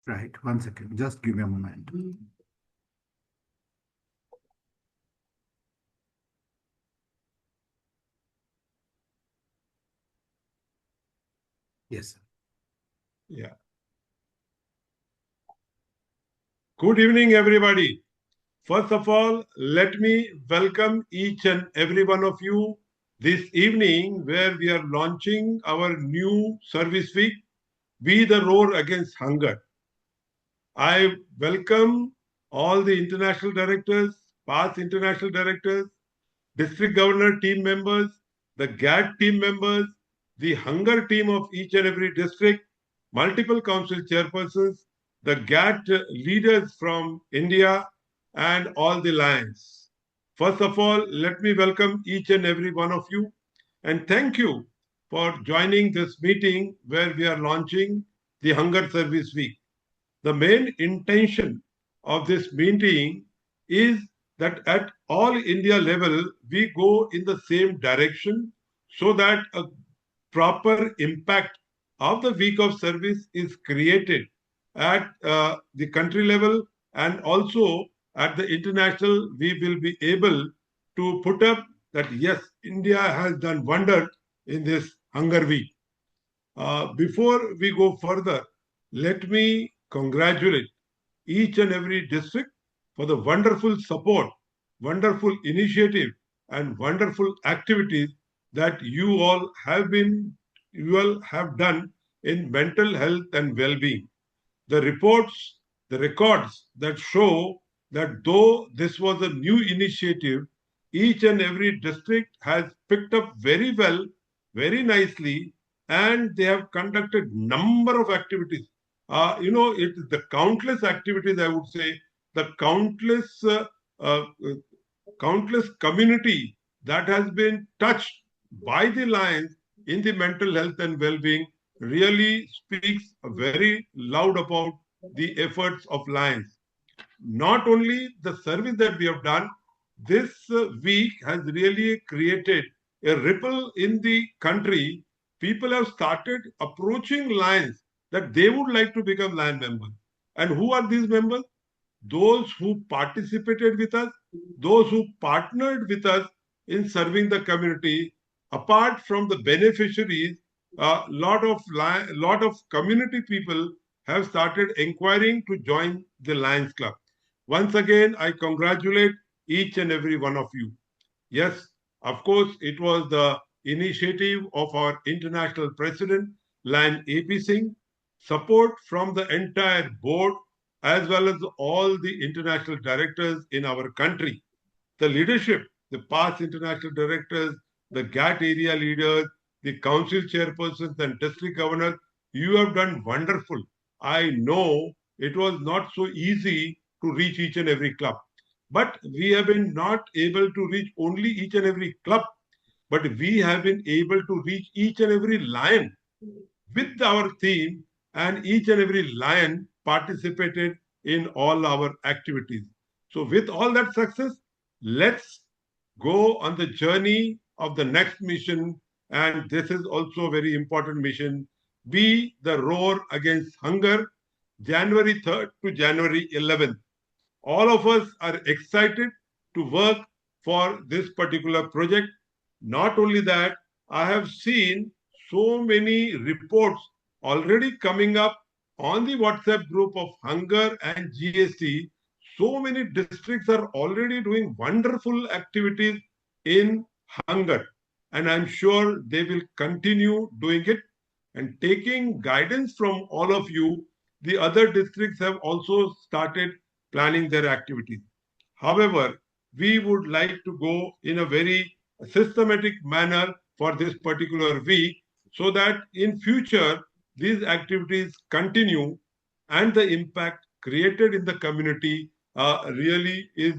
Right. One second. Just give me a moment. Yes. Yeah. Good evening, everybody. First of all, let me welcome each and every one of you this evening where we are launching our new service week, Be the Roar Against Hunger. I welcome all the international directors, past international directors, district governor team members, the GAT team members, the hunger team of each and every district, multiple council chairpersons, the GAT leaders from India, and all the lions. First of all, let me welcome each and every one of you and thank you for joining this meeting where we are launching the Hunger Service Week. The main intention of this meeting is that at all India level, we go in the same direction so that a proper impact of the week of service is created at the country level and also at the international. We will be able to put up that yes, India has done wonders in this hunger week. Before we go further, let me congratulate each and every district for the wonderful support, wonderful initiative, and wonderful activities that you all have done in mental health and well-being. The reports, the records that show that though this was a new initiative, each and every district has picked up very well, very nicely, and they have conducted number of activities. It is the countless activities, I would say, the uh, countless community that has been touched by the Lions in the mental health and well-being really speaks very loud about the efforts of Lions. Not only the service that we have done, this week has really created a ripple in the country. People have started approaching Lions that they would like to become Lion members. And who are these members? Those who participated with us, those who partnered with us in serving the community. Apart from the beneficiaries, a lot of community people have started inquiring to join the Lions Club. Once again, I congratulate each and every one of you. Yes, of course, it was the initiative of our international president, Lion AP Singh, support from the entire board, as well as all the international directors in our country. The leadership, the past international directors, the GATT area leaders, the council chairpersons and district governors, you have done wonderful. I know it was not so easy to reach each and every club. But we have been not able to reach only each and every club, but we have been able to reach each and every lion with our theme, and each and every lion participated in all our activities. So, with all that success, let's go on the journey of the next mission. And this is also a very important mission, Be the Roar Against Hunger, January 3rd to January 11th. All of us are excited to work for this particular project. Not only that, I have seen so many reports already coming up on the WhatsApp group of Hunger and GST. So many districts are already doing wonderful activities in hunger. And I'm sure they will continue doing it. And taking guidance from all of you, the other districts have also started planning their activities. However, we would like to go in a very systematic manner for this particular week so that in future these activities continue and the impact created in the community really is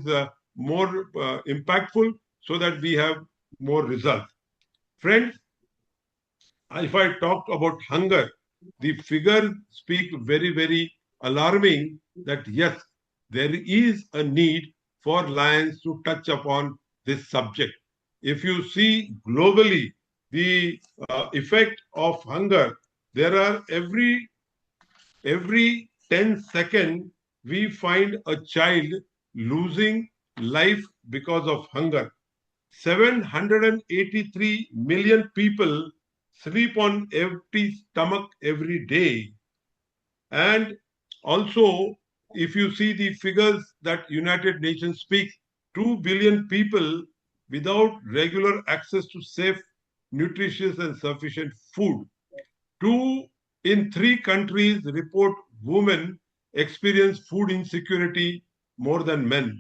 more impactful so that we have more results. Friends, if I talk about hunger, the figures speak very, very alarming that yes, there is a need for lions to touch upon this subject. If you see globally the effect of hunger, there are every 10 seconds, we find a child losing life because of hunger. 783 million people sleep on empty stomach every day. And also, if you see the figures that United Nations speaks, 2 billion people without regular access to safe, nutritious and sufficient food. 2 in 3 countries report women experience food insecurity more than men.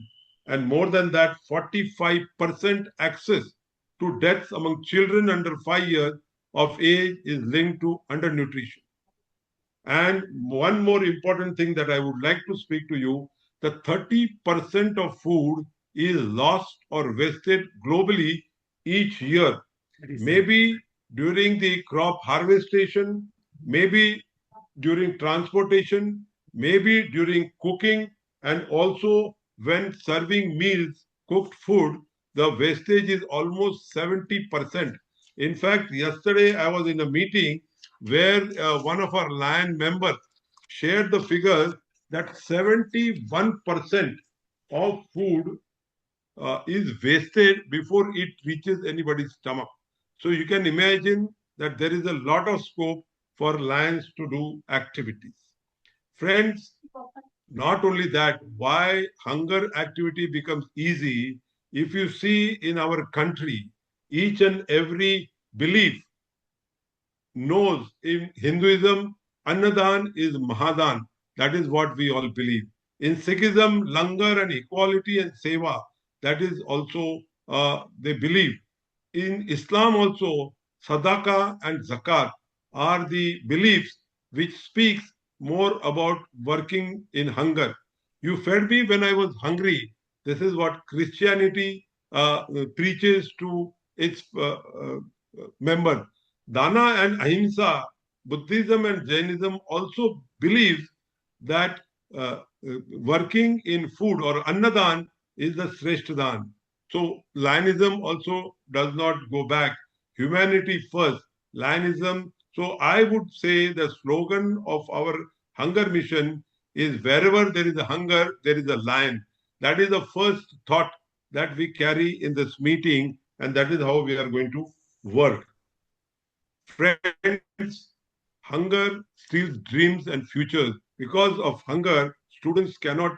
And more than that, 45% access to deaths among children under 5 years of age is linked to undernutrition. And one more important thing that I would like to speak to you, the 30% of food is lost or wasted globally each year. Maybe during the crop harvestation, maybe during transportation, maybe during cooking, and also when serving meals, cooked food, the wastage is almost 70%. In fact, yesterday I was in a meeting where one of our Lion members shared the figure that 71% of food is wasted before it reaches anybody's stomach. So you can imagine that there is a lot of scope for lions to do activities. Friends, not only that, why hunger activity becomes easy, if you see in our country, each and every belief knows in Hinduism, Annadan is Mahadan. That is what we all believe. In Sikhism, Langar and equality and Seva, that is also they believe. In Islam also, Sadaqah and Zakat are the beliefs which speaks more about working in hunger. You fed me when I was hungry. This is what Christianity preaches to its members. Dana and Ahimsa, Buddhism and Jainism also believe that working in food or Annadan is the Sreshtadan. So Lionism also does not go back. Humanity first. Lionism. So I would say the slogan of our hunger mission is wherever there is a hunger, there is a lion. That is the first thought that we carry in this meeting, and that is how we are going to work. Friends, hunger steals dreams and futures. Because of hunger, students cannot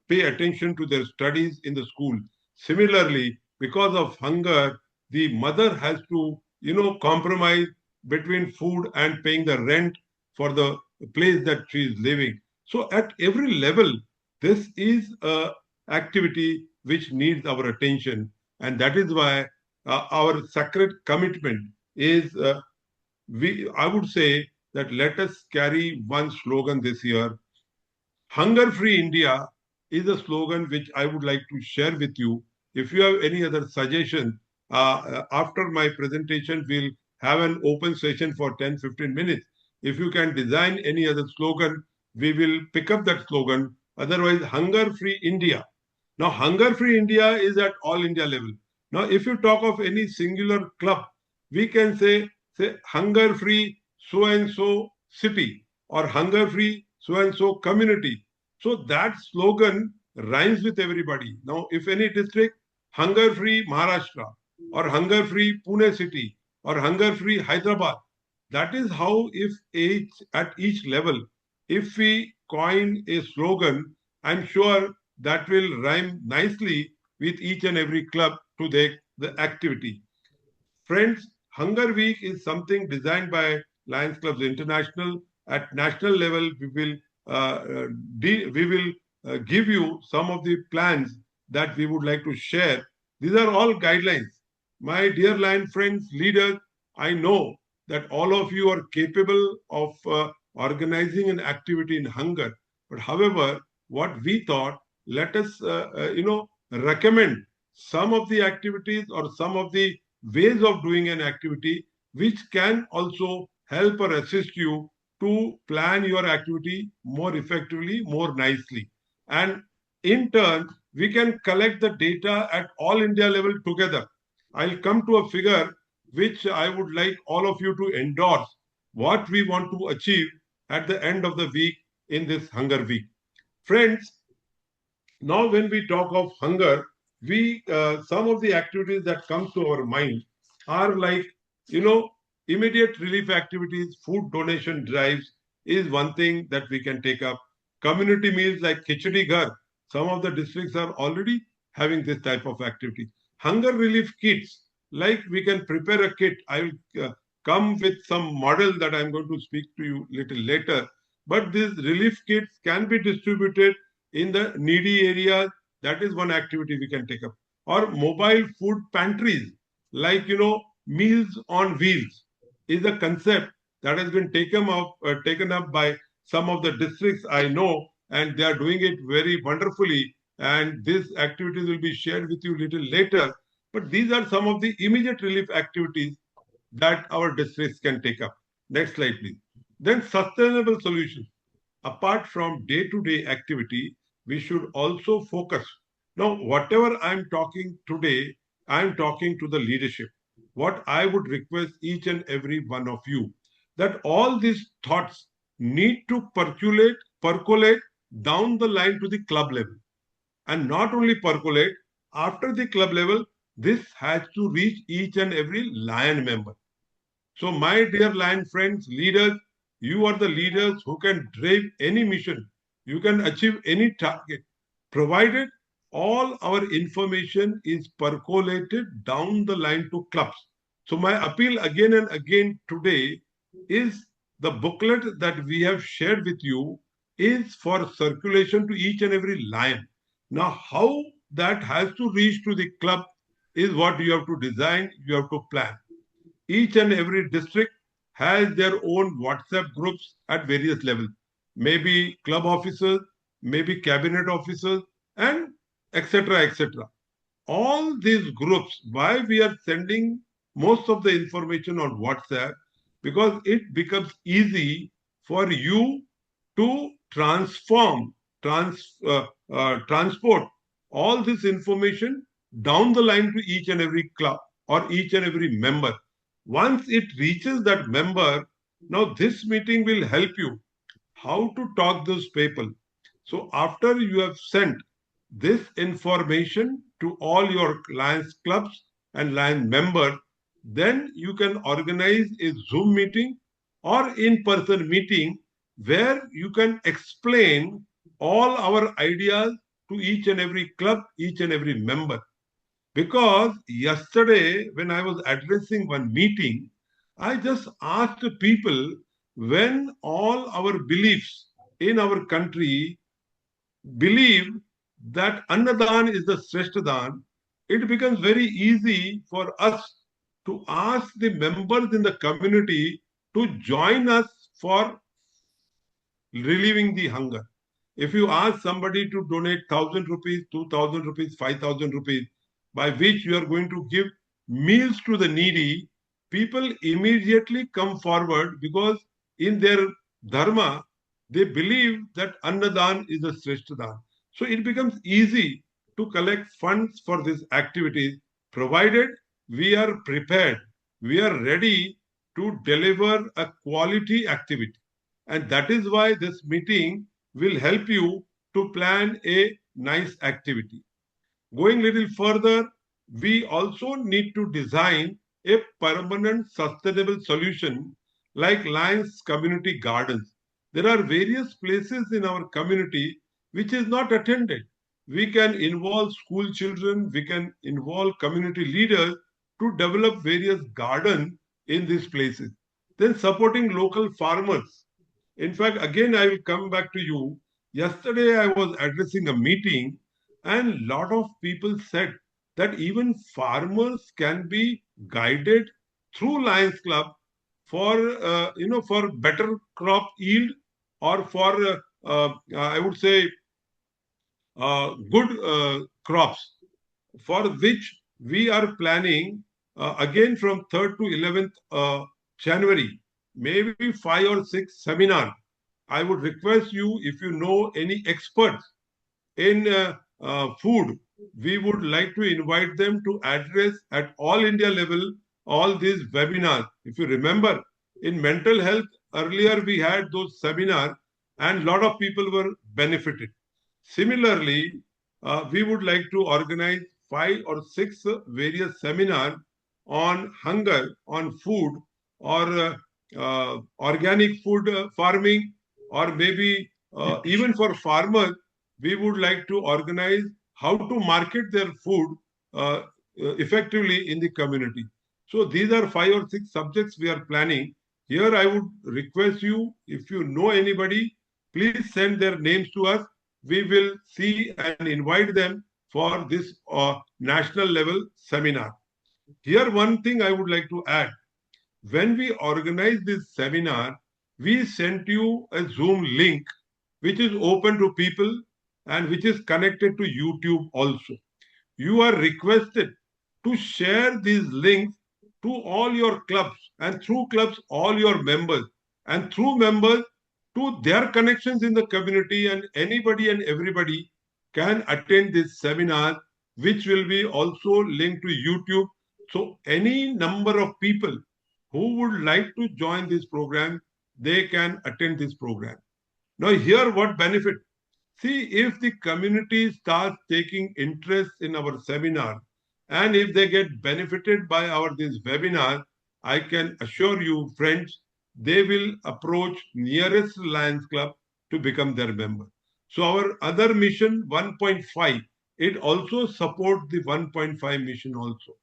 pay attention to their studies in the school. Similarly, because of hunger, the mother has to, compromise between food and paying the rent for the place that she is living. So at every level, this is a activity which needs our attention. And that is why our sacred commitment is, I would say that let us carry one slogan this year. Hunger Free India is a slogan which I would like to share with you. If you have any other suggestion, after my presentation, we'll have an open session for 10-15 minutes. If you can design any other slogan, we will pick up that slogan. Otherwise, Hunger Free India. Now, Hunger Free India is at all India level. Now, if you talk of any singular club, we can say Hunger Free so and so city or Hunger Free so and so community. So that slogan rhymes with everybody. Now, if any district, Hunger Free Maharashtra or Hunger Free Pune city or Hunger Free Hyderabad, that is how if at each level, if we coin a slogan, I'm sure that will rhyme nicely with each and every club to the activity. Friends, Hunger Week is something designed by Lions Clubs International. At national level, we will give you some of the plans that we would like to share. These are all guidelines. My dear Lion friends, leaders, I know that all of you are capable of organizing an activity in hunger. But however, what we thought, let us, recommend some of the activities or some of the ways of doing an activity which can also help or assist you to plan your activity more effectively, more nicely. And in turn, we can collect the data at all India level together. I'll come to a figure which I would like all of you to endorse what we want to achieve at the end of the week in this hunger week. Friends, now when we talk of hunger, we some of the activities that come to our mind are like, you know, immediate relief activities. Food donation drives is one thing that we can take up. Community meals like khichdi ghar, some of the districts are already having this type of activity. Hunger relief kits, like we can prepare a kit. I will come with some model that I'm going to speak to you little later, but these relief kits can be distributed in the needy areas. That is one activity we can take up. Or mobile food pantries, like, meals on wheels is a concept that has been taken up by some of the districts I know, and they are doing it very wonderfully, and these activities will be shared with you little later. But these are some of the immediate relief activities that our districts can take up. Next slide, please. Then sustainable solutions. Apart from day-to-day activity, we should also focus. Now, whatever I'm talking today, I'm talking to the leadership. What I would request each and every one of you, that all these thoughts need to percolate down the line to the club level. And not only percolate, after the club level, this has to reach each and every Lion member. So, my dear Lion friends, leaders, you are the leaders who can drive any mission. You can achieve any target, provided all our information is percolated down the line to clubs. So, my appeal again and again today is the booklet that we have shared with you is for circulation to each and every Lion. Now, how that has to reach to the club is what you have to design, you have to plan. Each and every district has their own WhatsApp groups at various levels, maybe club officers, maybe cabinet officers, and etc. etc. All these groups, why we are sending most of the information on WhatsApp? Because it becomes easy for you to transport all this information down the line to each and every club or each and every member. Once it reaches that member, now this meeting will help you how to talk those people. So after you have sent this information to all your Lions clubs and Lion members, then you can organize a Zoom meeting or in-person meeting where you can explain all our ideas to each and every club, each and every member. Because yesterday, when I was addressing one meeting, I just asked people, when all our beliefs in our country believe that Annadan is the Sreshtadan, it becomes very easy for us to ask the members in the community to join us for relieving the hunger. If you ask somebody to donate 1,000 rupees, 2,000 rupees, 5,000 rupees, by which you are going to give meals to the needy, people immediately come forward because in their dharma, they believe that Annadan is a Sreshtadan. So it becomes easy to collect funds for these activities, provided we are prepared, we are ready to deliver a quality activity. And that is why this meeting will help you to plan a nice activity. Going a little further, we also need to design a permanent sustainable solution like Lions Community Gardens. There are various places in our community which is not attended. We can involve school children, we can involve community leaders to develop various gardens in these places. Then supporting local farmers. In fact, again, I will come back to you. Yesterday, I was addressing a meeting, and a lot of people said that even farmers can be guided through Lions Club for for better crop yield or for I would say good crops, for which we are planning again from 3rd to 11th January, maybe 5 or 6 seminar. I would request you, if you know any experts in food, we would like to invite them to address at all India level all these webinars. If you remember, in mental health, earlier we had those seminars and lot of people were benefited. Similarly, we would like to organize 5 or 6 various seminars on hunger, on food, or organic food farming, or maybe even for farmers, we would like to organize how to market their food effectively in the community. So these are 5 or 6 subjects we are planning. Here I would request you, if you know anybody, please send their names to us. We will see and invite them for this national level seminar. Here one thing I would like to add. When we organize this seminar, we sent you a Zoom link which is open to people and which is connected to YouTube also. You are requested to share these links to all your clubs, and through clubs all your members, and through members to their connections in the community, and anybody and everybody can attend this seminar, which will be also linked to YouTube. So any number of people who would like to join this program, they can attend this program. Now here what benefit? See, if the community starts taking interest in our seminar, and if they get benefited by our this webinar, I can assure you, friends, they will approach nearest Lions Club to become their member. So our other mission 1.5, it also supports the 1.5 mission also.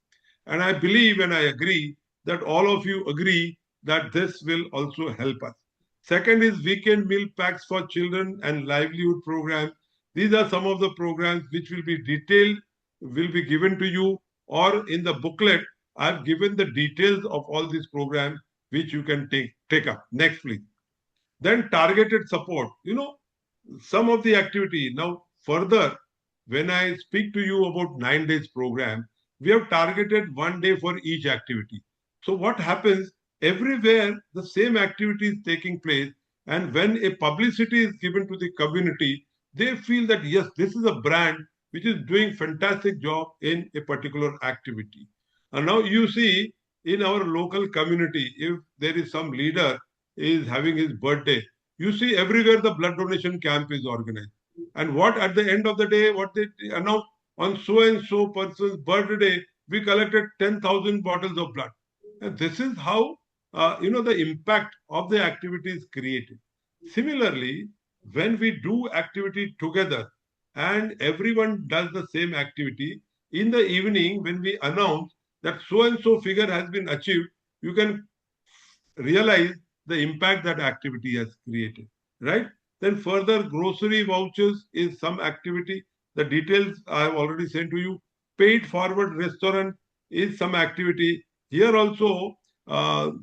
And I believe and I agree that all of you agree that this will also help us. Second is weekend meal packs for children and livelihood program. These are some of the programs which will be detailed, will be given to you, or in the booklet, I've given the details of all these programs which you can take up. Next, please. Then targeted support. Some of the activity. Now, further, when I speak to you about 9 days program, we have targeted 1 day for each activity. So what happens? Everywhere the same activity is taking place, and when a publicity is given to the community, they feel that yes, this is a brand which is doing fantastic job in a particular activity. And now you see in our local community, if there is some leader is having his birthday, you see everywhere the blood donation camp is organized. And what at the end of the day, what they announce, on so and so person's birthday, we collected 10,000 bottles of blood. And this is how the impact of the activity is created. Similarly, when we do activity together and everyone does the same activity, in the evening when we announce that so and so figure has been achieved, you can realize the impact that activity has created, right? Then further, grocery vouchers is some activity. The details I have already sent to you. Paid forward restaurant is some activity. Here also,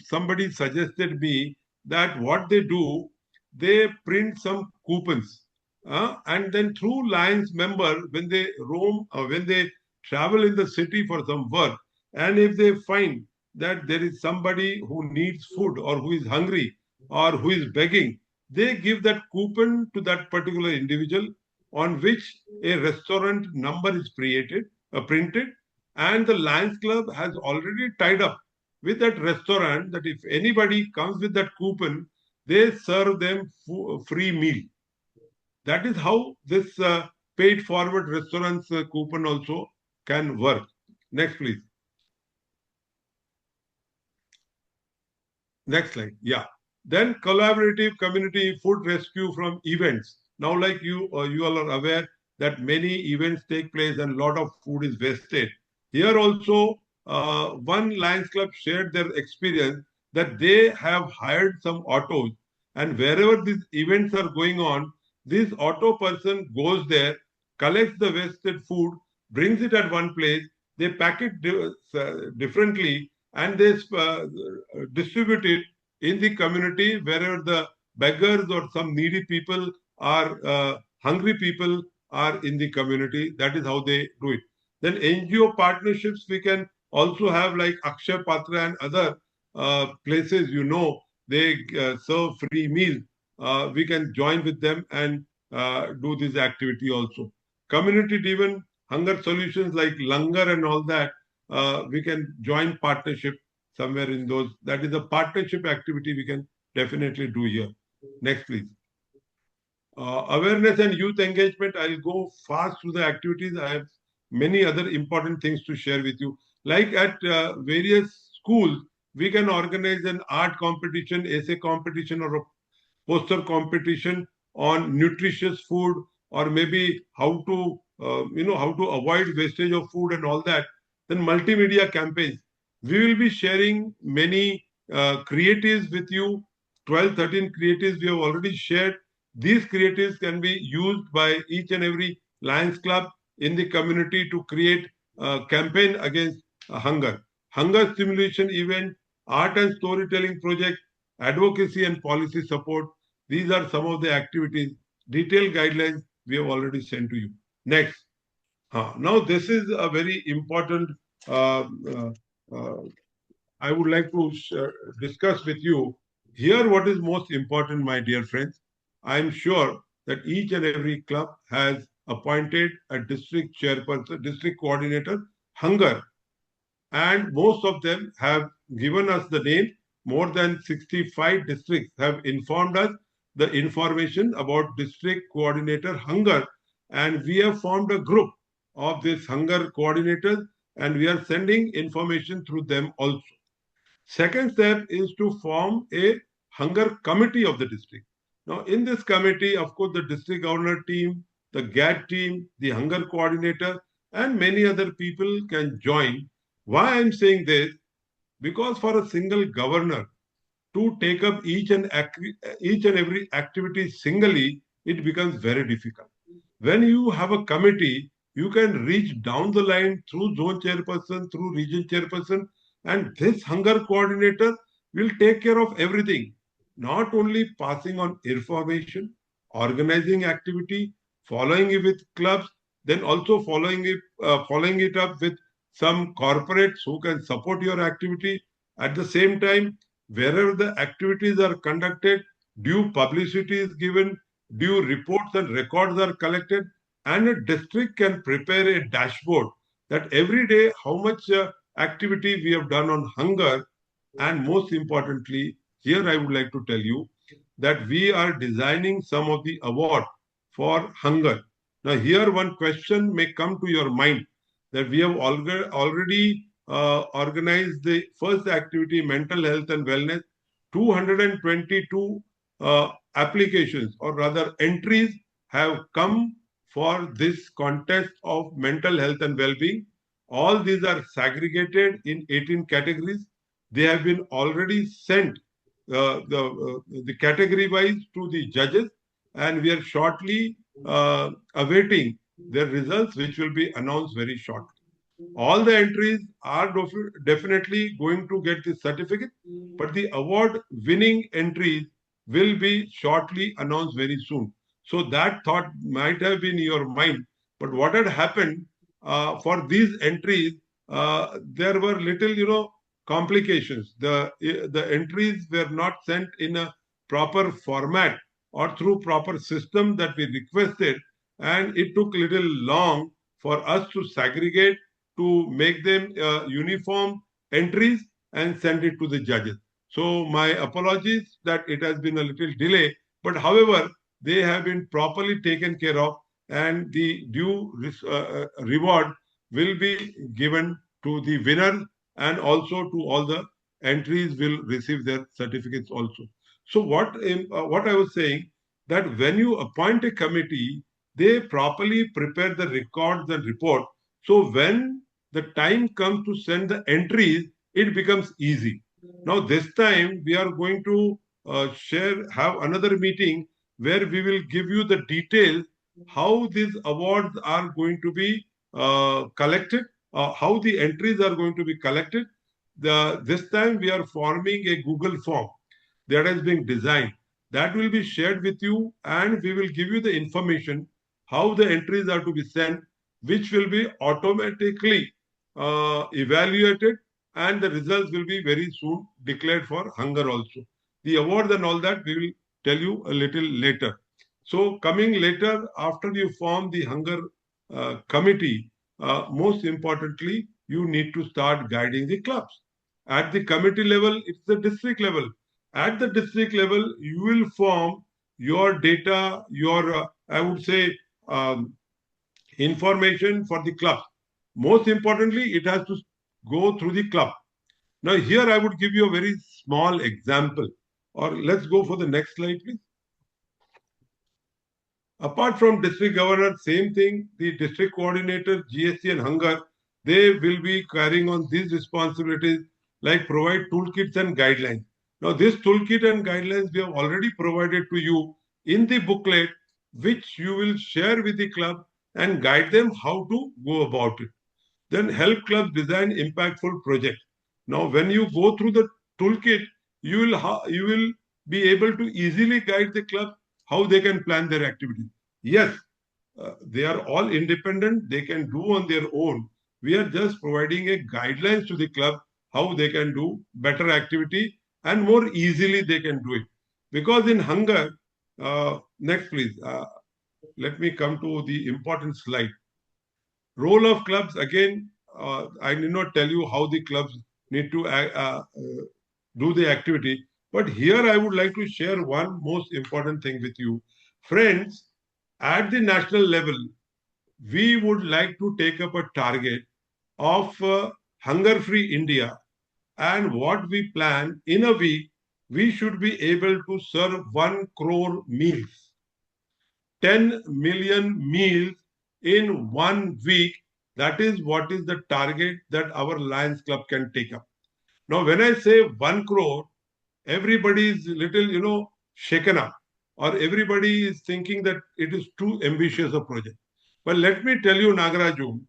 somebody suggested me that what they do, they print some coupons, and then through Lions member, when they roam, when they travel in the city for some work, and if they find that there is somebody who needs food or who is hungry or who is begging, they give that coupon to that particular individual, on which a restaurant number is printed, and the Lions Club has already tied up with that restaurant that if anybody comes with that coupon, they serve them free meal. That is how this paid forward restaurants coupon also can work. Next, please. Next slide. Yeah. Then collaborative community food rescue from events. Now, like you all are aware that many events take place and a lot of food is wasted. Here also, one Lions Club shared their experience that they have hired some autos, and wherever these events are going on, this auto person goes there, collects the wasted food, brings it at one place, they pack it differently, and they distribute it in the community wherever the beggars or some needy people are, hungry people are in the community. That is how they do it. Then NGO partnerships we can also have, like Akshay Patra and other places, they serve free meals. We can join with them and do this activity also. Community driven hunger solutions like langar and all that, we can join partnership somewhere in those. That is a partnership activity we can definitely do here. Next, please. Awareness and youth engagement, I'll go fast through the activities. I have many other important things to share with you. Like at various schools, we can organize an art competition, essay competition, or a poster competition on nutritious food, or maybe how to how to avoid wastage of food and all that. Then multimedia campaigns, we will be sharing many creatives with you. 12, 13 creatives we have already shared. These creatives can be used by each and every Lions Club in the community to create a campaign against hunger stimulation event, art and storytelling project, advocacy and policy support. These are some of the activities. Detailed guidelines we have already sent to you. Next. Now, this is a very important, uh, uh, uh, I would like to discuss with you. Here, what is most important, my dear friends? I am sure that each and every club has appointed a district chairperson, district coordinator, hunger, and most of them have given us the name. More than 65 districts have informed us the information about district coordinator hunger, and we have formed a group of these hunger coordinators, and we are sending information through them also. Second step is to form a hunger committee of the district. Now, in this committee, of course, the district governor team, the GAT team, the hunger coordinator, and many other people can join. Why I'm saying this? Because for a single governor to take up each and every activity singly, it becomes very difficult. When you have a committee, you can reach down the line through zone chairperson, through region chairperson, and this hunger coordinator will take care of everything. Not only passing on information, organizing activity, following it with clubs, then also following it up with some corporates who can support your activity. At the same time, wherever the activities are conducted, due publicity is given, due reports and records are collected, and a district can prepare a dashboard that every day how much activity we have done on hunger. And most importantly, here I would like to tell you that we are designing some of the award for hunger. Now, here one question may come to your mind, that we have already organized the first activity, mental health and wellness. 222 applications, or rather entries, have come for this contest of mental health and well-being. All these are segregated in 18 categories. They have been already sent the category wise to the judges, and we are shortly awaiting their results, which will be announced very shortly. All the entries are definitely going to get the certificate, but the award winning entries will be shortly announced very soon. So that thought might have been in your mind, but what had happened for these entries, there were little, complications. The entries were not sent in a proper format or through proper system that we requested, and it took little long for us to segregate, to make them uniform entries and send it to the judges. So my apologies that it has been a little delay, but however, they have been properly taken care of, and the due reward will be given to the winner, and also to all the entries will receive their certificates also. So what I was saying, that when you appoint a committee, they properly prepare the records and report. So when the time comes to send the entries, it becomes easy. Now this time we are going to have another meeting where we will give you the details how these awards are going to be collected, how the entries are going to be collected. This time we are forming a Google form that has been designed, that will be shared with you, and we will give you the information how the entries are to be sent, which will be automatically evaluated, and the results will be very soon declared for hunger also. The awards and all that we will tell you a little later. So coming later, after you form the hunger committee, most importantly, you need to start guiding the clubs. At the committee level, it's the district level. At the district level, you will form your data, your, I would say, information for the club. Most importantly, it has to go through the club. Now, here I would give you a very small example. Or let's go for the next slide, please. Apart from district governor, same thing, the district coordinator, GST and hunger, they will be carrying on these responsibilities like provide toolkits and guidelines. Now, this toolkit and guidelines we have already provided to you in the booklet, which you will share with the club and guide them how to go about it. Then help clubs design impactful projects. Now, when you go through the toolkit, you will be able to easily guide the club how they can plan their activities. Yes, they are all independent, they can do on their own. We are just providing a guidelines to the club how they can do better activity and more easily they can do it. Because in hunger, next please, let me come to the important slide. Role of clubs, again, I need not tell you how the clubs need to do the activity. But here I would like to share one most important thing with you. Friends, at the national level, we would like to take up a target of hunger-free India. And what we plan in a week, we should be able to serve 1 crore meals. 10 million meals in 1 week. That is what is the target that our Lions Club can take up. Now, when I say 1 crore, everybody is little, shaken up, or everybody is thinking that it is too ambitious a project. But let me tell you, nagaRAJU,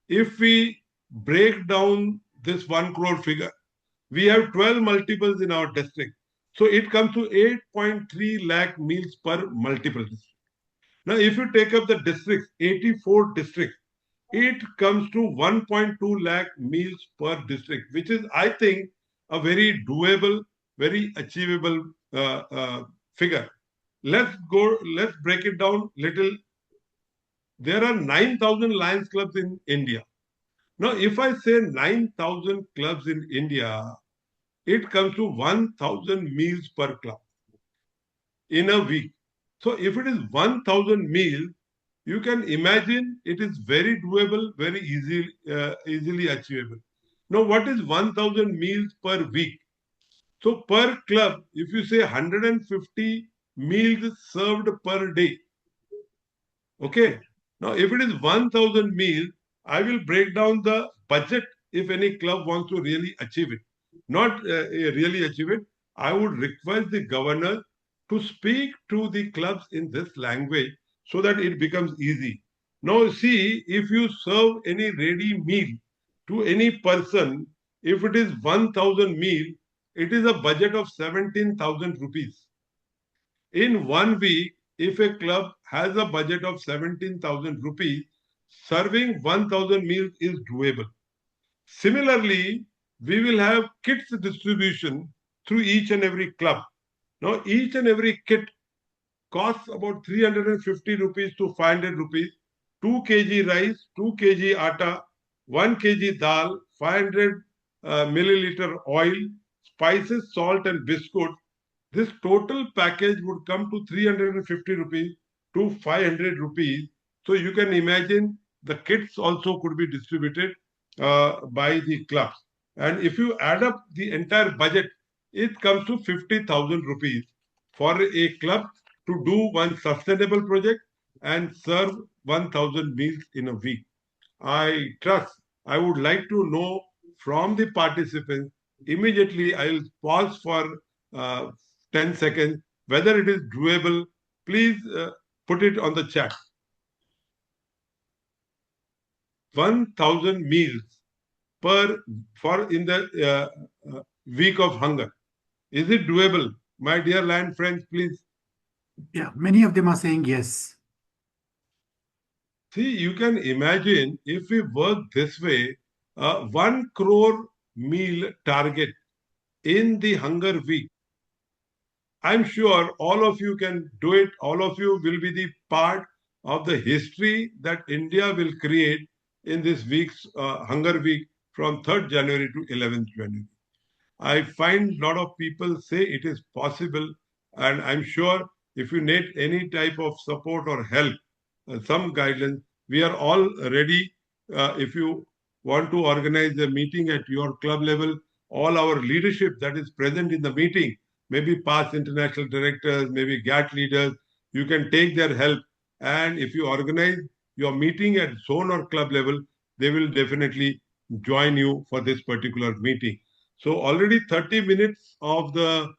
if we break down this 1 crore figure, we have 12 multiples in our district. So it comes to 8.3 lakh meals per multiple district. Now, if you take up the districts, 84 districts, it comes to 1.2 lakh meals per district, which is, I think, a very doable, very achievable figure. Let's break it down little. There are 9,000 Lions clubs in India. Now, if I say 9,000 clubs in India, it comes to 1,000 meals per club in a week. So if it is 1,000 meals, you can imagine it is very doable, very easily achievable. Now, what is 1,000 meals per week? So per club, if you say 150 meals served per day, okay. Now, if it is 1,000 meals, I will break down the budget if any club wants to really achieve it. Not really achieve it, I would request the governor to speak to the clubs in this language so that it becomes easy. Now, see, if you serve any ready meal to any person, if it is 1,000 meal, it is a budget of 17,000 rupees. In 1 week, if a club has a budget of 17,000 rupees, serving 1,000 meals is doable. Similarly, we will have kits distribution through each and every club. Now, each and every kit costs about 350 rupees to 500 rupees. 2 kg rice, 2 kg atta, 1 kg dal, 500 milliliter oil, spices, salt and biscuits. This total package would come to 350 rupees to 500 rupees. So you can imagine the kits also could be distributed by the clubs. And if you add up the entire budget, it comes to 50,000 rupees for a club to do one sustainable project and serve 1,000 meals in a week. I trust, I would like to know from the participants, immediately I'll pause for 10 seconds, whether it is doable. Please put it on the chat. 1,000 meals for in the week of hunger. Is it doable? My dear land friends, please. Yeah, many of them are saying yes. See, you can imagine if we work this way, 1 crore meal target in the hunger week. I'm sure all of you can do it. All of you will be the part of the history that India will create in this week's hunger week from 3rd January to 11th January. I find a lot of people say it is possible, and I'm sure if you need any type of support or help, some guidance, we are all ready. If you want to organize a meeting at your club level, all our leadership that is present in the meeting, maybe past international directors, maybe GAT leaders, you can take their help. And if you organize your meeting at zone or club level, they will definitely join you for this particular meeting. So already 30 minutes of the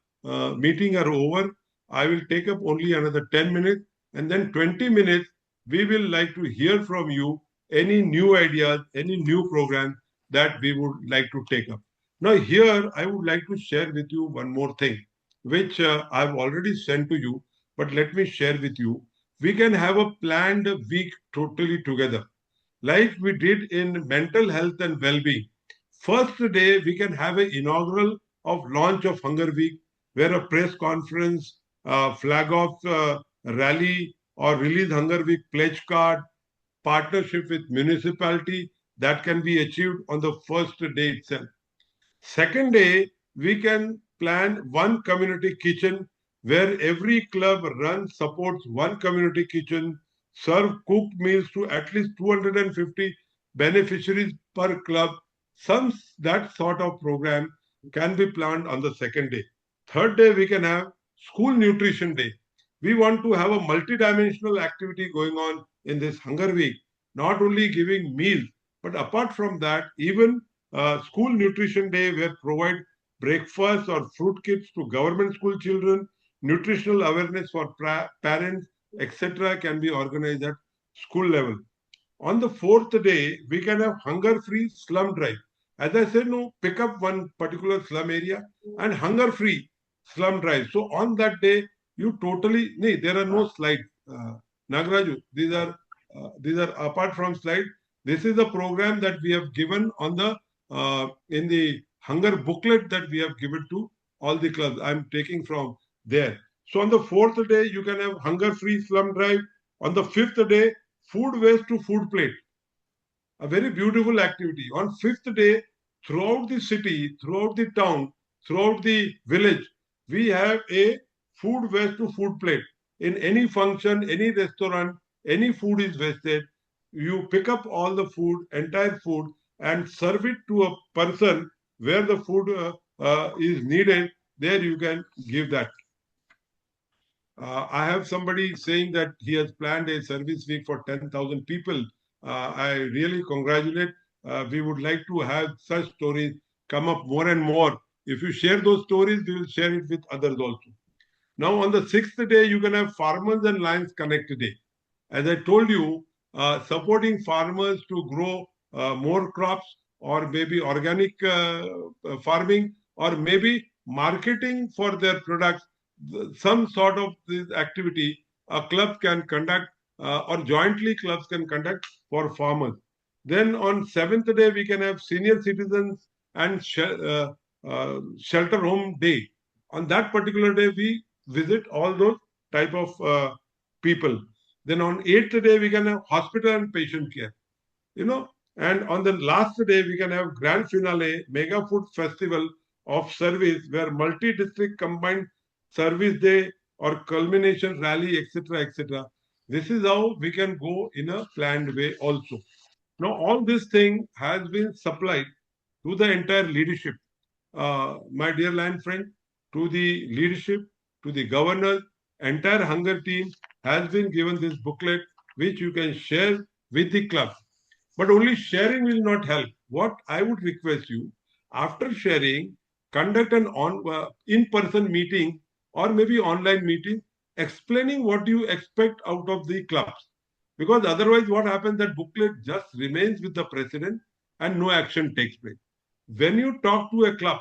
meeting are over. I will take up only another 10 minutes, and then 20 minutes we will like to hear from you any new ideas, any new program that we would like to take up. Now here I would like to share with you one more thing, which I've already sent to you, but let me share with you. We can have a planned week totally together, like we did in mental health and well-being. First day, we can have an inaugural of launch of Hunger Week, where a press conference, flag off rally, or release Hunger Week pledge card, partnership with municipality that can be achieved on the first day itself. Second day, we can plan one community kitchen where every club runs, supports one community kitchen, serve cooked meals to at least 250 beneficiaries per club. Some that sort of program can be planned on the second day. Third day, we can have school nutrition day. We want to have a multidimensional activity going on in this Hunger Week, not only giving meals, but apart from that, even school nutrition day where provide breakfast or fruit kits to government school children, nutritional awareness for parents, etc. can be organized at school level. On the fourth day, we can have hunger-free slum drive. As I said, no, pick up one particular slum area and hunger-free slum drive. So on that day, you totally, nee, there are no slides. nagaRAJU, these are apart from slides. This is the program that we have given on the in the hunger booklet that we have given to all the clubs. I'm taking from there. So on the fourth day, you can have hunger-free slum drive. On the fifth day, food waste to food plate. A very beautiful activity. On fifth day, throughout the city, throughout the town, throughout the village, we have a food waste to food plate. In any function, any restaurant, any food is wasted, you pick up all the food, entire food, and serve it to a person where the food is needed. There you can give that. I have somebody saying that he has planned a service week for 10,000 people. I really congratulate. We would like to have such stories come up more and more. If you share those stories, we will share it with others also. Now, on the sixth day, you can have Farmers and Lions Connect Day. As I told you, supporting farmers to grow more crops, or maybe organic farming, or maybe marketing for their products, some sort of this activity a club can conduct, or jointly clubs can conduct for farmers. Then on seventh day, we can have senior citizens and shelter home day. On that particular day, we visit all those type of people. Then on eighth day, we can have hospital and patient care, you know. And on the last day, we can have grand finale, mega food festival of service, where multi-district combined service day or culmination rally, etc., etc. This is how we can go in a planned way also. Now, all this thing has been supplied to the entire leadership, my dear land friend, to the leadership, to the governors, entire hunger team has been given this booklet, which you can share with the club. But only sharing will not help. What I would request you, after sharing, conduct an in-person meeting or maybe online meeting, explaining what you expect out of the clubs. Because otherwise, what happens, that booklet just remains with the president and no action takes place. When you talk to a club,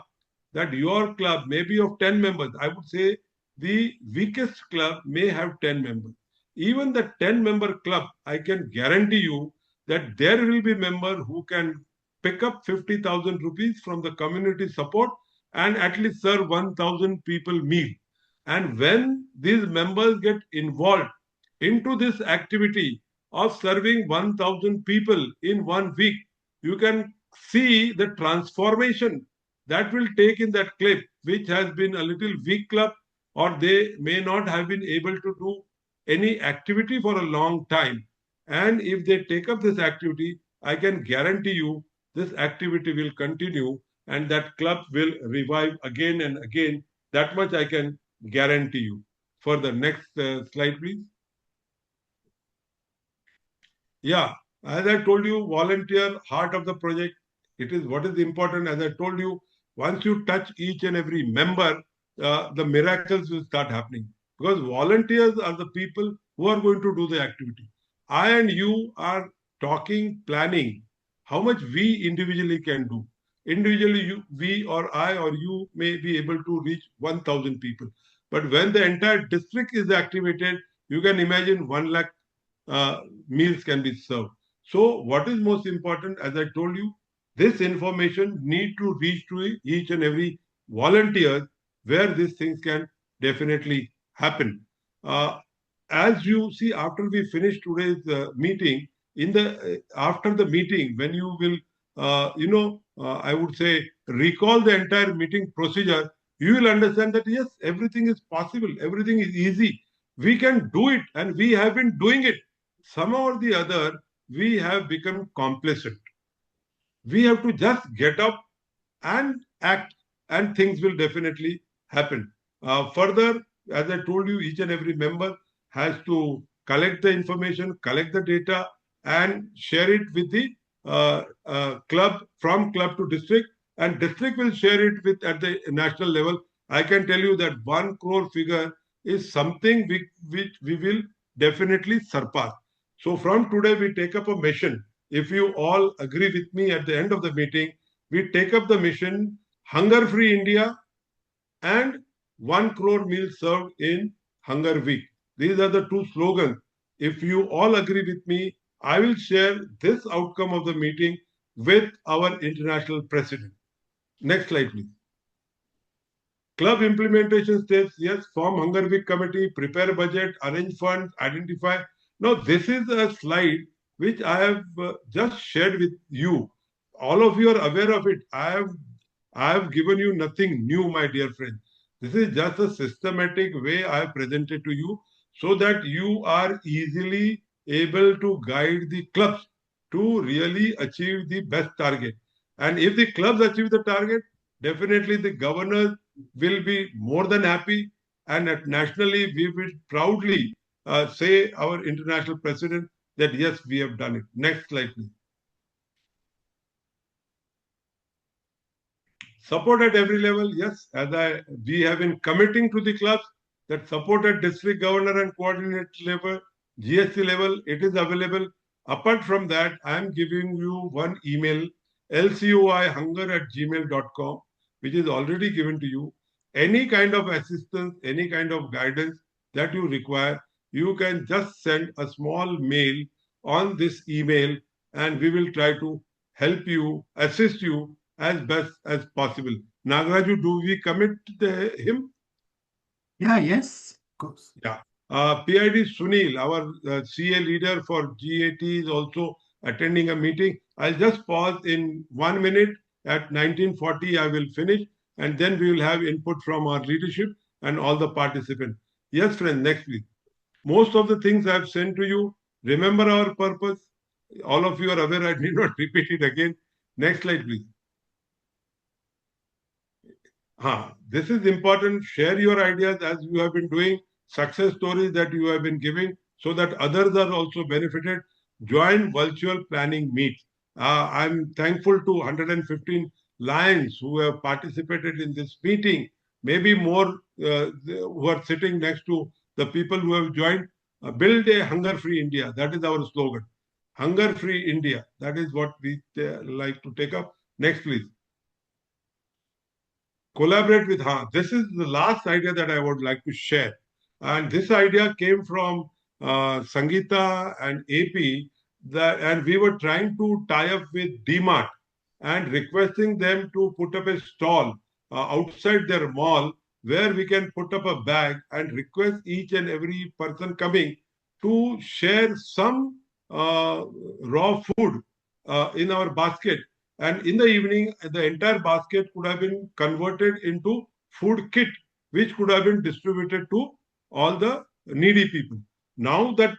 that your club may be of 10 members, I would say the weakest club may have 10 members. Even the 10-member club, I can guarantee you that there will be member who can pick up 50,000 rupees from the community support and at least serve 1,000 people meal. And when these members get involved into this activity of serving 1,000 people in 1 week, you can see the transformation that will take in that club, which has been a little weak club. or they may not have been able to do any activity for a long time. And if they take up this activity, I can guarantee you this activity will continue and that club will revive again and again. That much I can guarantee you. For the next slide, please. Yeah, as I told you, volunteer, heart of the project. It is what is important. As I told you, once you touch each and every member, the miracles will start happening. Because volunteers are the people who are going to do the activity. I and you are talking, planning how much we individually can do. Individually, we or I or you may be able to reach 1,000 people. But when the entire district is activated, you can imagine 1 lakh uh, meals can be served. So what is most important, as I told you, this information need to reach to each and every volunteer where these things can definitely happen. Uh, as you see, after we finish today's meeting, in the after the meeting, when you will, I would say, recall the entire meeting procedure, you will understand that yes, everything is possible, everything is easy. We can do it, and we have been doing it. Somehow or the other, we have become complacent. We have to just get up and act, and things will definitely happen. Further, as I told you, each and every member has to collect the information, collect the data, and share it with the club, from club to district, and district will share it with at the national level. I can tell you that 1 crore figure is something which we will definitely surpass. So from today, we take up a mission. If you all agree with me at the end of the meeting, we take up the mission Hunger Free India and 1 crore meals served in Hunger Week. These are the two slogans. If you all agree with me, I will share this outcome of the meeting with our international president. Next slide, please. Club implementation steps, yes, form Hunger Week committee, prepare budget, arrange funds, identify. Now, this is a slide which I have just shared with you. All of you are aware of it. I have given you nothing new, my dear friend. This is just a systematic way I have presented to you so that you are easily able to guide the clubs to really achieve the best target. And if the clubs achieve the target, definitely the governors will be more than happy. And at nationally, we will proudly say our international president that yes, we have done it. Next slide, please. Support at every level, yes, we have been committing to the clubs that support at district governor and coordinate level, GSC level, it is available. Apart from that, I am giving you one email, lcoihunger@gmail.com, which is already given to you. Any kind of assistance, any kind of guidance that you require, you can just send a small mail on this email, and we will try to help you, assist you as best as possible. nagaRAJU, do we commit him? Yeah, yes, of course. Yeah. PID Sunil, our CA leader for GAT, is also attending a meeting. I'll just pause in 1 minute. At 1940, I will finish, and then we will have input from our leadership and all the participants. Yes, friend, next week. Most of the things I've sent to you, remember our purpose. All of you are aware, I need not repeat it again. Next slide, please. This is important. Share your ideas as you have been doing, success stories that you have been giving so that others are also benefited. Join virtual planning meets. I'm thankful to 115 Lions who have participated in this meeting. Maybe more who are sitting next to the people who have joined. Build a hunger-free India. That is our slogan. Hunger-free India. That is what we like to take up. Next, please. Collaborate with her. This is the last idea that I would like to share. And this idea came from Sangeeta and AP, and we were trying to tie up with DMart and requesting them to put up a stall outside their mall where we can put up a bag and request each and every person coming to share some raw food in our basket, and in the evening the entire basket could have been converted into food kit which could have been distributed to all the needy people. Now that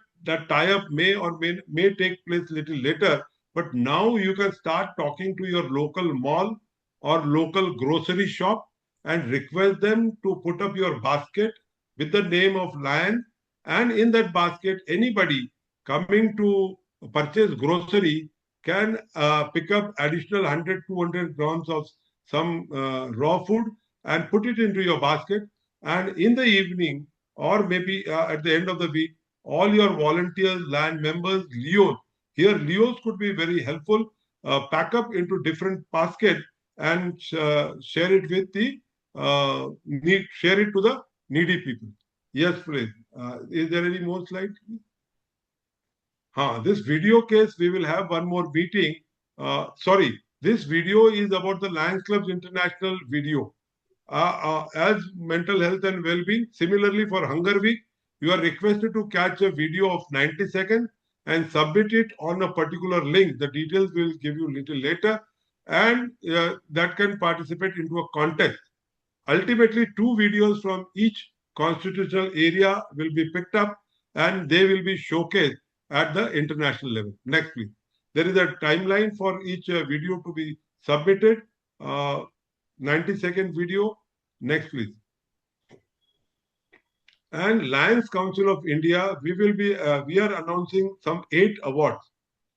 tie-up may or may take place little later, but now you can start talking to your local mall or local grocery shop and request them to put up your basket with the name of Lion, and in that basket anybody coming to purchase grocery can pick up additional 100-200 grams of some raw food and put it into your basket, and in the evening or maybe at the end of the week, all your volunteers, land members, Leos, here Leos could be very helpful, pack up into different baskets and share it with the share it to the needy people. Yes, please. Is there any more slide? This video case, we will have one more meeting. Sorry, this video is about the Lions Clubs International video. As mental health and well-being, similarly for Hunger Week, you are requested to catch a video of 90 seconds and submit it on a particular link. The details will give you a little later, and that can participate into a contest. Ultimately, 2 videos from each constitutional area will be picked up and they will be showcased at the international level. Next, please. There is a timeline for each video to be submitted. 90-second video. Next, please. And Lions Council of India, we are announcing some 8 awards.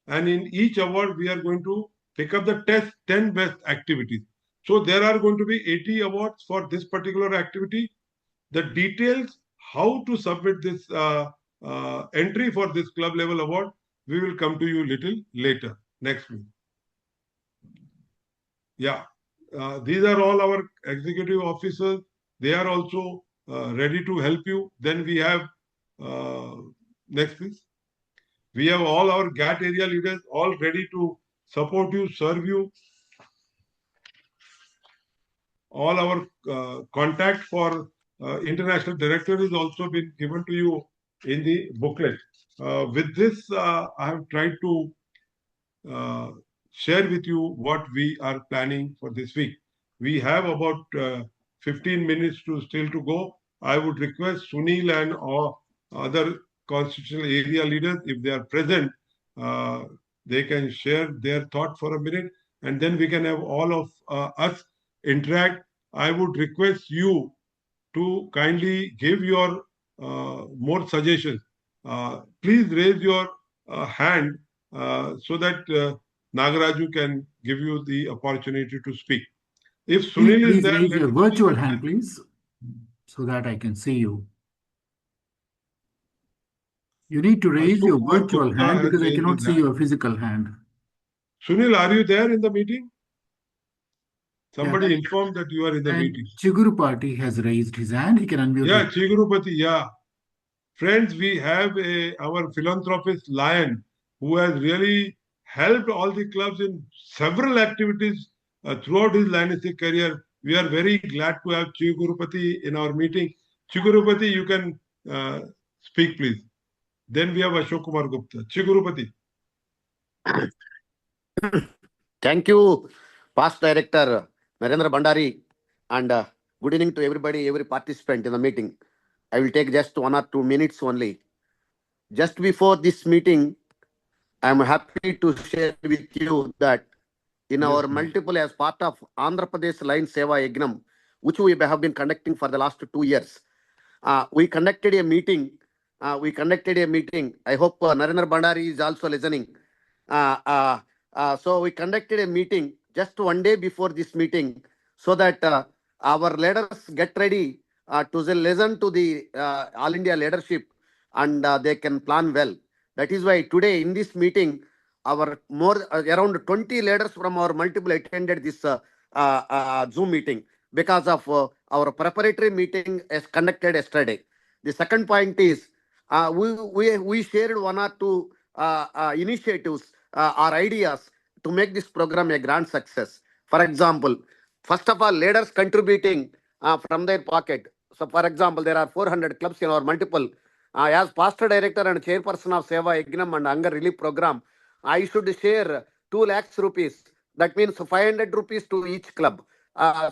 And in each award, we are going to pick up the 10 best activities. So there are going to be 80 awards for this particular activity. The details, how to submit this entry for this club level award, we will come to you little later. Next, please. Yeah. These are all our executive officers. They are also ready to help you. Then we have, next please. We have all our GAT area leaders all ready to support you, serve you. All our contact for international director is also been given to you in the booklet. With this, I have tried to share with you what we are planning for this week. We have about 15 minutes still to go. I would request Sunil and or other constitutional area leaders, if they are present, they can share their thought for a minute, and then we can have all of us interact. I would request you to kindly give your more suggestions. Please raise your hand so that nagaRAJU can give you the opportunity to speak. If Sunil Please is there, raise your virtual hand, please, so that I can see you. You need to raise your virtual hand because I cannot see your physical hand. Sunil, are you there in the meeting? Somebody informed that you are in the meeting. Chigurupati has raised his hand. He can unmute. Yeah, Chigurupati, yeah. Friends, we have our philanthropist Lion, who has really helped all the clubs in several activities throughout his Lionstic career. We are very glad to have Chigurupati in our meeting. Chigurupati, you can speak, please. Then we have Ashok Kumar Gupta. Chigurupati. Thank you, Past Director Narendra Bhandari, and good evening to everybody, every participant in the meeting. I will take just 1 or 2 minutes only. Just before this meeting, I am happy to share with you that in our multiple, as part of Andhra Pradesh Lion Seva Yagnam, which we have been conducting for the last 2 years, we conducted a meeting. I hope Narendra Bhandari is also listening. So we conducted a meeting just 1 day before this meeting, so that our leaders get ready to listen to the All India leadership, and they can plan well. That is why today in this meeting, our around 20 leaders from our multiple attended this Zoom meeting because of our preparatory meeting as conducted yesterday. The second point is we shared 1 or 2 initiatives or ideas to make this program a grand success. For example, first of all, leaders contributing from their pocket. So, for example, there are 400 clubs in our multiple. As Pastor Director and Chairperson of Seva Yagnam and Hunger Relief Program, I should share 2 lakhs rupees. That means 500 rupees to each club.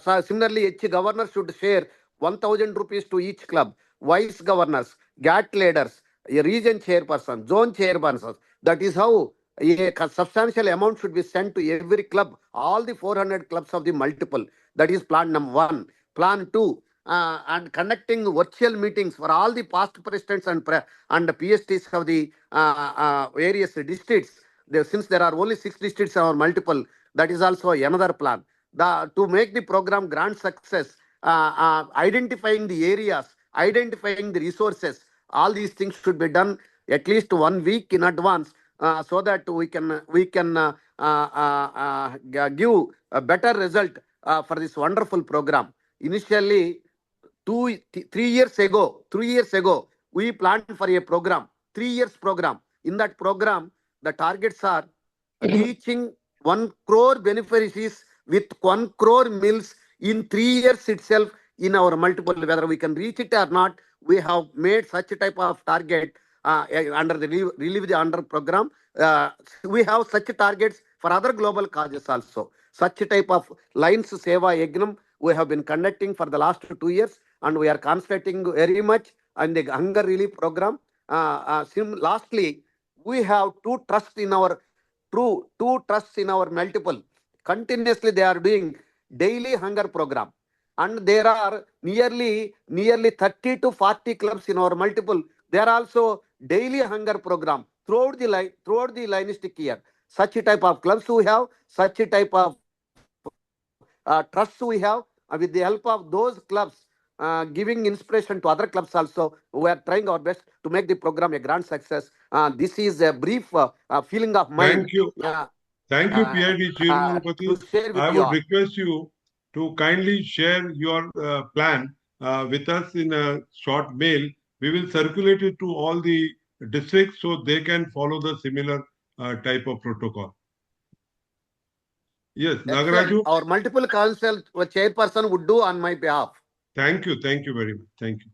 So similarly, each governor should share 1,000 rupees to each club, vice governors, GAT leaders, a region chairperson, zone chairpersons. That is how a substantial amount should be sent to every club, all the 400 clubs of the multiple. That is plan number one. Plan two, and conducting virtual meetings for all the past presidents and the PSTs of the various districts. Since there are only 6 districts or multiple, that is also another plan. To make the program grand success, identifying the areas, identifying the resources, all these things should be done at least 1 week in advance, so that we can give a better result for this wonderful program. Initially, 3 years ago, we planned for a program, 3 years program. In that program, the targets are reaching 1 crore beneficiaries with 1 crore meals in 3 years itself in our multiple. Whether we can reach it or not, we have made such a type of target under the Relieve the Under program. We have such targets for other global causes also. Such type of Lions Seva Yagnam we have been conducting for the last 2 years, and we are concentrating very much on the hunger relief program. Lastly, we have two trusts in our multiple. Continuously, they are doing daily hunger program, and there are nearly 30 to 40 clubs in our multiple. They are also daily hunger program throughout the linistic year. Such a type of clubs we have, such a type of trusts we have, with the help of those clubs, giving inspiration to other clubs also. We are trying our best to make the program a grand success. This is a brief feeling of mine. Thank you. Thank you, PID Chirunapati. To share with I you would all. request you to kindly share your plan with us in a short mail. We will circulate it to all the districts so they can follow the similar type of protocol. Yes, nagaRAJU. Our multiple council chairperson would do on my behalf. Thank you very much. Thank you.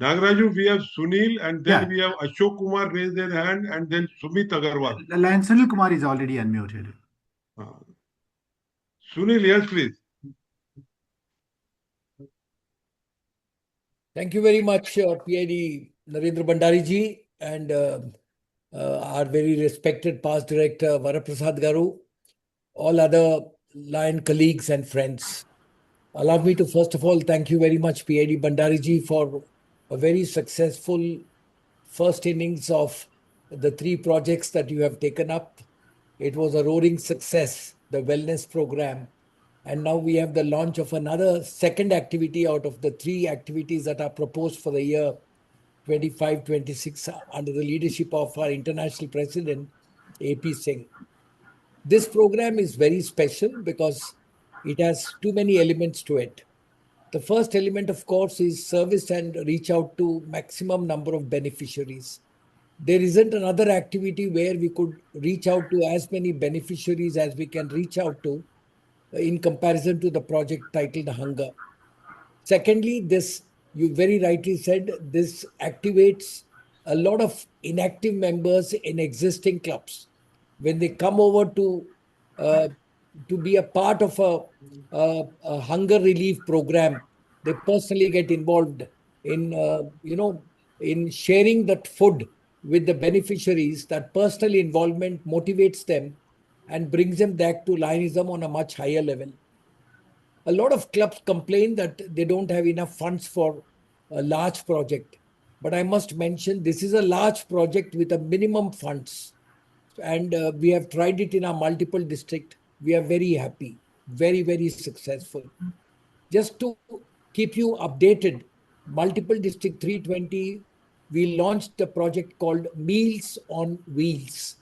nagaRAJU, we have Sunil, and then we have Ashok Kumar raise their hand, and then Sumit Agarwal. And Sunil Kumar is already unmuted. Sunil, yes, please. Thank you very much, PID Narendra Bhandari ji, and our very respected past director Varaprasad Garu, all other Lion colleagues and friends. Allow me to first of all thank you very much, PID Bhandari ji, for a very successful first innings of the 3 projects that you have taken up. It was a roaring success, the wellness program. And now we have the launch of another second activity out of the 3 activities that are proposed for the year 25-26 under the leadership of our international president, AP Singh. This program is very special because it has too many elements to it. The first element, of course, is service and reach out to maximum number of beneficiaries. There isn't another activity where we could reach out to as many beneficiaries as we can reach out to in comparison to the project titled Hunger. Secondly, this, you very rightly said, this activates a lot of inactive members in existing clubs. When they come over to be a part of a hunger relief program, they personally get involved in, in sharing that food with the beneficiaries. That personal involvement motivates them and brings them back to Lionism on a much higher level. A lot of clubs complain that they don't have enough funds for a large project. But I must mention, this is a large project with a minimum funds. And we have tried it in our multiple district. We are very happy, very, very successful. Just to keep you updated, multiple district 320, we launched a project called Meals on Wheels.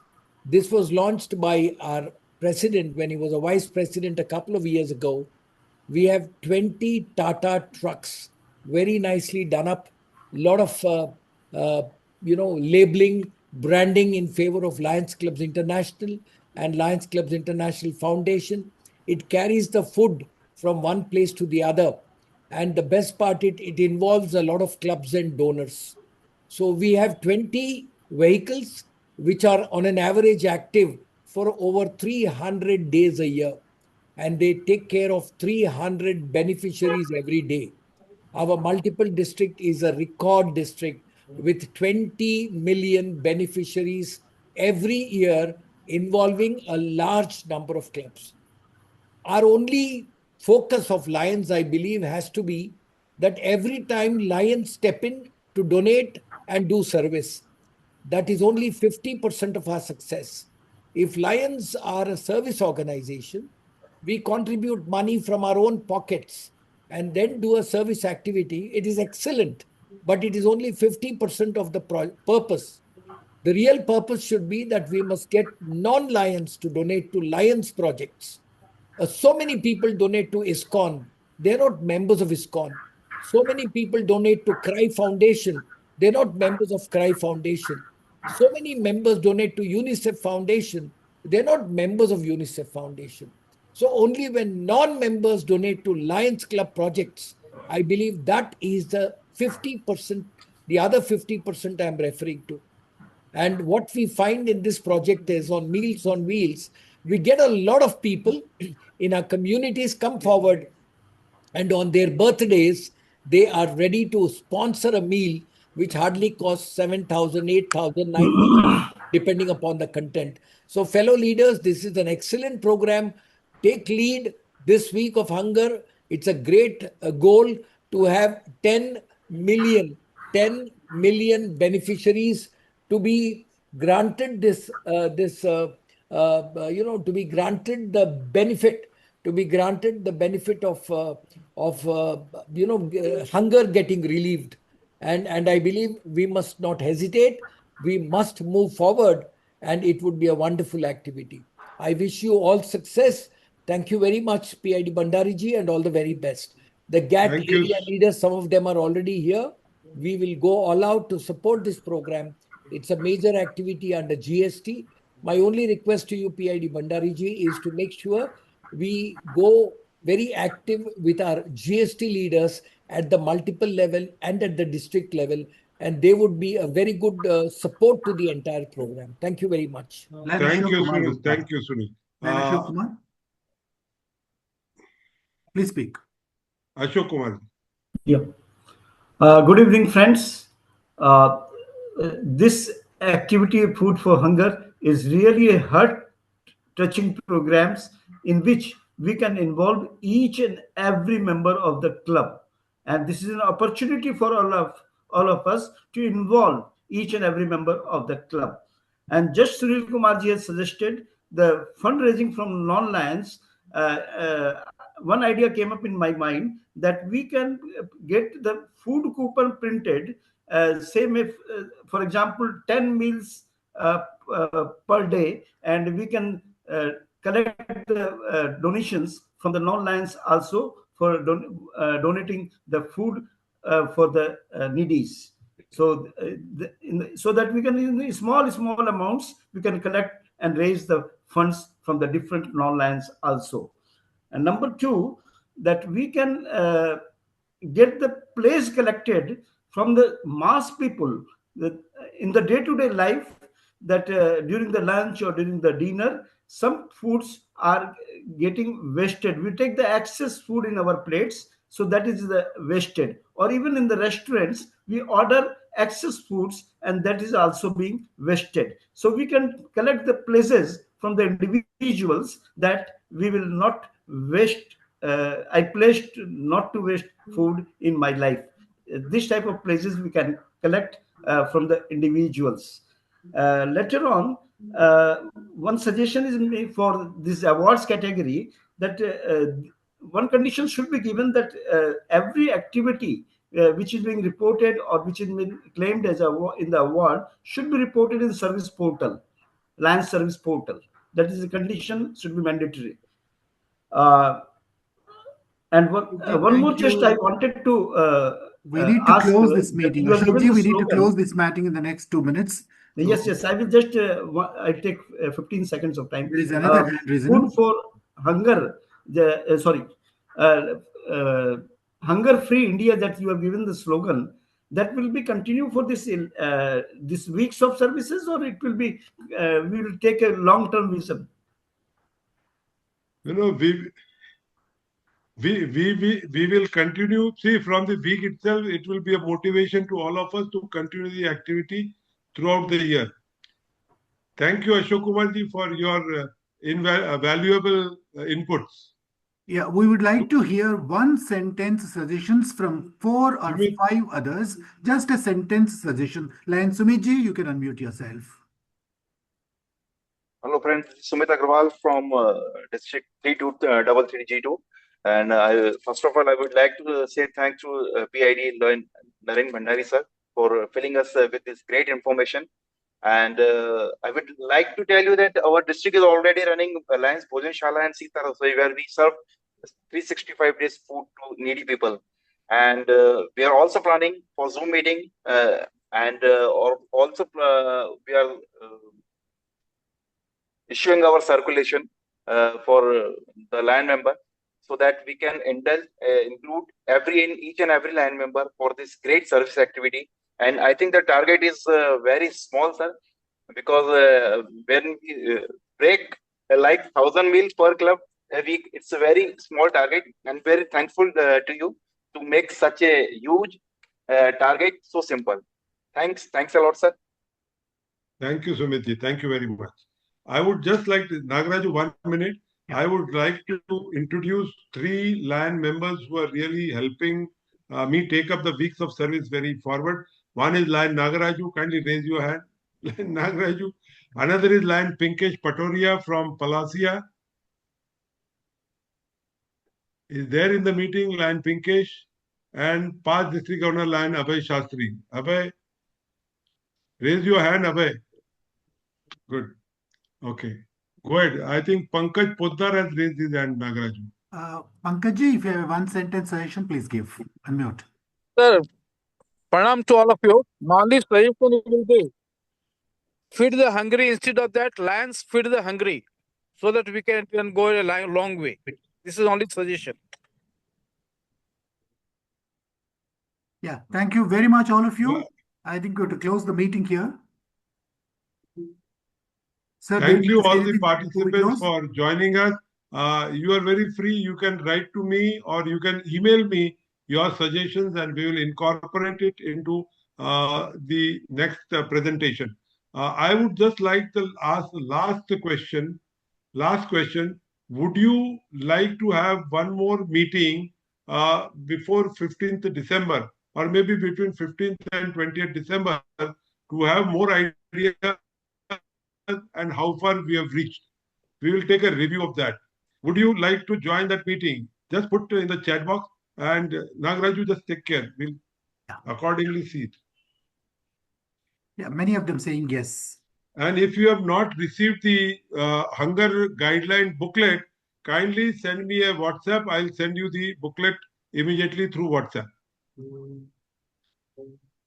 This was launched by our president when he was a vice president a couple of years ago. We have 20 Tata trucks, very nicely done up. A lot of, labeling, branding in favor of Lions Clubs International and Lions Clubs International Foundation. It carries the food from one place to the other. And the best part, it involves a lot of clubs and donors. So we have 20 vehicles which are on an average active for over 300 days a year. And they take care of 300 beneficiaries every day. Our multiple district is a record district with 20 million beneficiaries every year, involving a large number of clubs. Our only focus of Lions, I believe, has to be that every time Lions step in to donate and do service, that is only 50% of our success. If Lions are a service organization, we contribute money from our own pockets and then do a service activity. It is excellent, but it is only 50% of the purpose. The real purpose should be that we must get non-Lions to donate to Lions projects. So many people donate to ISKCON. They're not members of ISKCON. So many people donate to Cry Foundation. They're not members of Cry Foundation. So many members donate to UNICEF Foundation. They're not members of UNICEF Foundation. So only when non-members donate to Lions Club projects, I believe that is the 50%, the other 50% I'm referring to. And what we find in this project is on Meals on Wheels, we get a lot of people in our communities come forward, and on their birthdays, they are ready to sponsor a meal which hardly costs 7,000, 8,000, 9,000, depending upon the content. So, fellow leaders, this is an excellent program. Take lead this week of hunger. It's a great goal to have 10 million beneficiaries to be granted to be granted the benefit of hunger getting relieved. And I believe we must not hesitate. We must move forward, and it would be a wonderful activity. I wish you all success. Thank you very much, PID Bhandari ji, and all the very best. The GAT Thank you. area leaders, some of them are already here. We will go all out to support this program. It's a major activity under GST. My only request to you, PID Bhandari ji, is to make sure we go very active with our GST leaders at the multiple level and at the district level, and they would be a very good support to the entire program. Thank you very much. Thank you, Sunil. Thank you, Sunil. Ashok Kumar, please speak. Ashok Kumar. Yeah. Good evening, friends. This activity, Food for Hunger, is really a heart-touching programs in which we can involve each and every member of the club, and this is an opportunity for all of us to involve each and every member of the club. And just Sunil Kumar ji has suggested the fundraising from non-Lions. One idea came up in my mind that we can get the food coupon printed, same if, for example, 10 meals per day, and we can collect the donations from the non-Lions also for donating the food for the needies. So, so that we can, in small amounts, we can collect and raise the funds from the different non-Lions also. And number two, that we can get the place collected from the mass people that in the day-to-day life, that during the lunch or during the dinner, some foods are getting wasted. We take the excess food in our plates, so that is the wasted. Or even in the restaurants, we order excess foods, and that is also being wasted. So we can collect the places from the individuals that we will not waste. I pledged not to waste food in my life. This type of places we can collect from the individuals. Later on, one suggestion is made for this awards category, that one condition should be given that every activity which is being reported or which is being claimed as in the award should be reported in the service portal, Lions service portal. That is a condition, should be mandatory. And one more just I wanted to we need to ask, close this meeting. you have given Ashokji, the we need to slogan. close this meeting in the next 2 minutes. Yes, I will just I take 15 seconds of time. There is another hand raising. Food for hunger. Hunger-free India, that you have given the slogan, that will be continued for this this weeks of services, or it will be we will take a long-term vision. You know, we will continue. See, from the week itself, it will be a motivation to all of us to continue the activity throughout the year. Thank you, Ashok Kumarji, for your valuable inputs. Yeah, we would like to hear one sentence suggestions from 4 or 5 others. Just a sentence suggestion. Lion Sumiji, you can unmute yourself. Hello friends, this is Sumit Agrawal from District 3233G2. And first of all, I would like to say thanks to PID Narendra Bhandari sir for filling us with this great information. And I would like to tell you that our district is already running Alliance Bhojan Shala and Sita Rasoi, where we serve 365 days food to needy people. And we are also planning for Zoom meeting also we are issuing our circulation for the land member so that we can include each and every land member for this great service activity. And I think the target is very small, sir, because when we break like 1,000 meals per club a week, it's a very small target, and very thankful to you to make such a huge target so simple. Thanks a lot, sir. Thank you, Sumitji. Thank you very much. I would just like to, nagaRAJU, 1 minute. Yeah. I would like to introduce 3 land members who are really helping me take up the weeks of service very forward. One is Lion nagaRAJU. Kindly raise your hand. Lion nagaRAJU. Another is Lion Pinkesh Patoria from Palasia. Is there in the meeting, Lion Pinkesh, and past District Governor Lion Abhay Shastri. Abhay, raise your hand, Abhay. Good. Okay. Go ahead. I think Pankaj Poddar has raised his hand, nagaRAJU. Pankajji, if you have one sentence suggestion, please give. Unmute. Sir, pranam to all of you. My only suggestion will be feed the hungry. Instead of that, lions feed the hungry, so that we can go a long way. This is only suggestion. Yeah, thank you very much, all of you. Yeah. I think we have to close the meeting here. Sir, thank you all the participants for joining us. You are very free. You can write to me or you can email me your suggestions and we will incorporate it into the next presentation. I would just like to ask the last question. Would you like to have one more meeting before 15th December or maybe between 15th and 20th December to have more idea and how far we have reached? We will take a review of that. Would you like to join that meeting? Just put in the chat box and nagaRAJU, just take care. We'll accordingly see it. Yeah, many of them saying yes. And if you have not received the hunger guideline booklet, kindly send me a WhatsApp. I'll send you the booklet immediately through WhatsApp.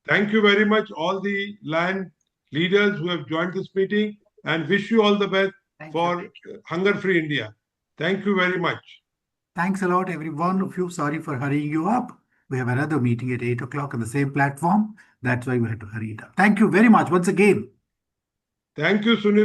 Thank you very much, all the land leaders who have joined this meeting, and wish you all the best for hunger-free India. Thank you very much. Thanks a lot, every one of you. Sorry for hurrying you up. We have another meeting at 8 o'clock on the same platform. That's why we had to hurry it up. Thank you very much once again. Thank you, Sunil.